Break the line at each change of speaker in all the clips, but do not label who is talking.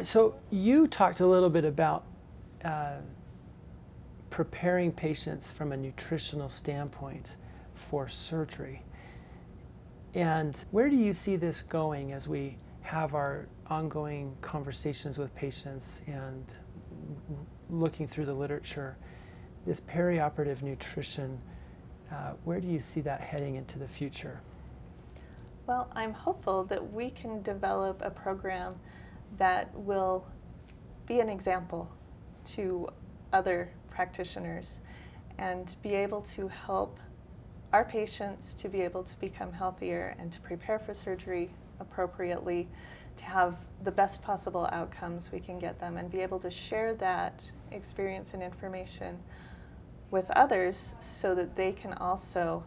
So you talked a little bit about preparing patients from a nutritional standpoint for surgery. And where do you see this going as we have our ongoing conversations with patients and looking through the literature? This perioperative nutrition, where do you see that heading into the future?
Well, I'm hopeful that we can develop a program that will be an example to other practitioners and be able to help our patients to be able to become healthier and to prepare for surgery appropriately, to have the best possible outcomes we can get them, and be able to share that experience and information with others so that they can also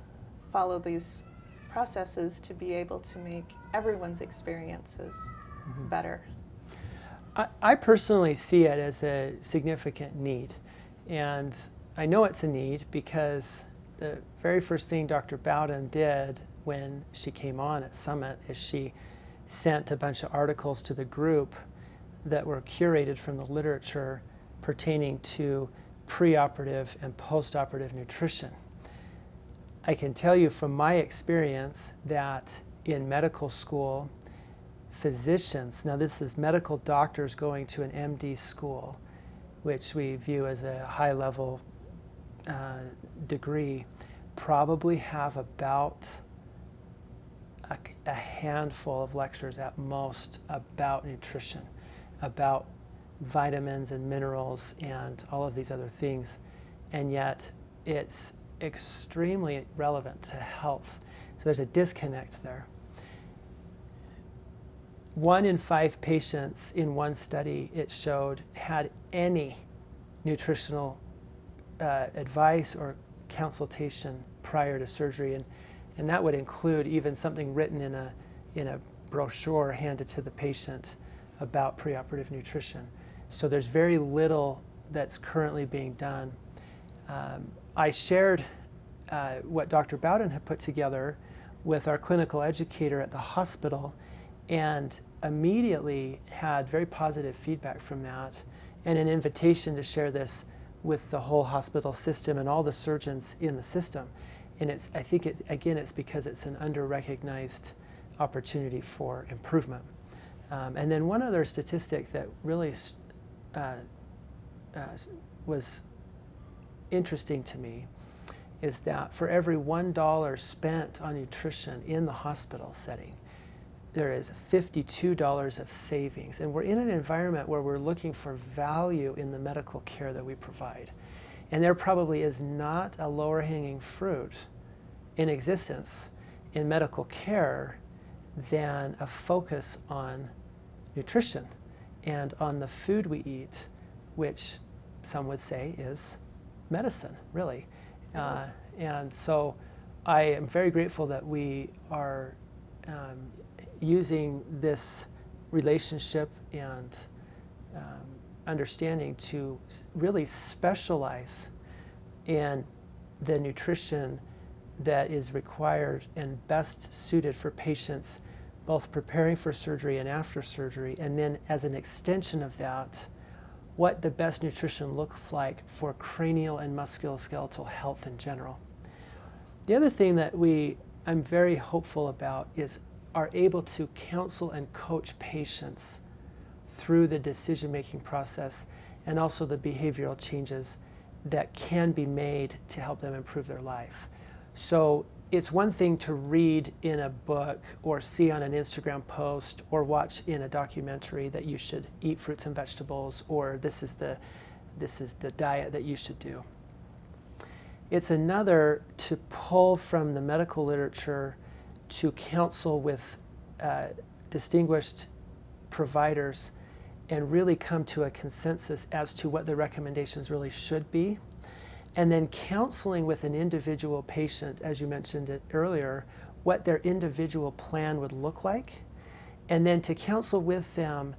follow these processes to be able to make everyone's experiences better.
I personally see it as a significant need, and I know it's a need because the very first thing Dr. Bowden did when she came on at Summit is she sent a bunch of articles to the group that were curated from the literature pertaining to preoperative and postoperative nutrition. I can tell you from my experience that in medical school, physicians, now this is medical doctors going to an MD school, which we view as a high-level degree, probably have about a handful of lectures at most about nutrition, about vitamins and minerals and all of these other things, and yet it's extremely relevant to health. So there's a disconnect there. 1 in 5 patients in one study, it showed, had any nutritional advice or consultation prior to surgery, and that would include even something written in a brochure handed to the patient about preoperative nutrition. So there's very little that's currently being done. I shared what Dr. Bowden had put together with our clinical educator at the hospital, and immediately had very positive feedback from that, and an invitation to share this with the whole hospital system and all the surgeons in the system. And I think it's because it's an under-recognized opportunity for improvement. And then one other statistic that really was interesting to me is that for every $1 spent on nutrition in the hospital setting, there is $52 of savings. And we're in an environment where we're looking for value in the medical care that we provide. And there probably is not a lower hanging fruit in existence in medical care than a focus on nutrition and on the food we eat, which some would say is medicine, really. And so I am very grateful that we are using this relationship and understanding to really specialize in the nutrition that is required and best suited for patients both preparing for surgery and after surgery, and then as an extension of that, what the best nutrition looks like for cranial and musculoskeletal health in general. The other thing that I'm very hopeful about is are able to counsel and coach patients through the decision-making process and also the behavioral changes that can be made to help them improve their life. So it's one thing to read in a book or see on an Instagram post or watch in a documentary that you should eat fruits and vegetables, or this is the diet that you should do. It's another to pull from the medical literature to counsel with distinguished providers and really come to a consensus as to what the recommendations really should be. And then counseling with an individual patient, as you mentioned it earlier, what their individual plan would look like. And then to counsel with them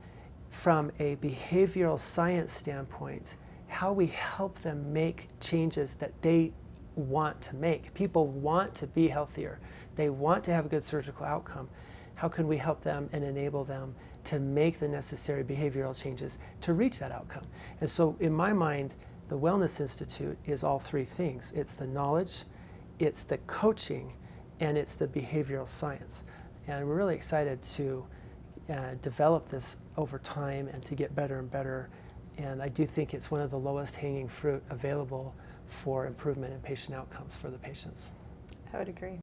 from a behavioral science standpoint, how we help them make changes that they want to make. People want to be healthier. They want to have a good surgical outcome. How can we help them and enable them to make the necessary behavioral changes to reach that outcome. And so in my mind, the Wellness Institute is all three things. It's the knowledge, it's the coaching, and it's the behavioral science. And we're really excited to develop this over time and to get better and better. And I do think it's one of the lowest hanging fruit available for improvement in patient outcomes for the patients.
I would agree.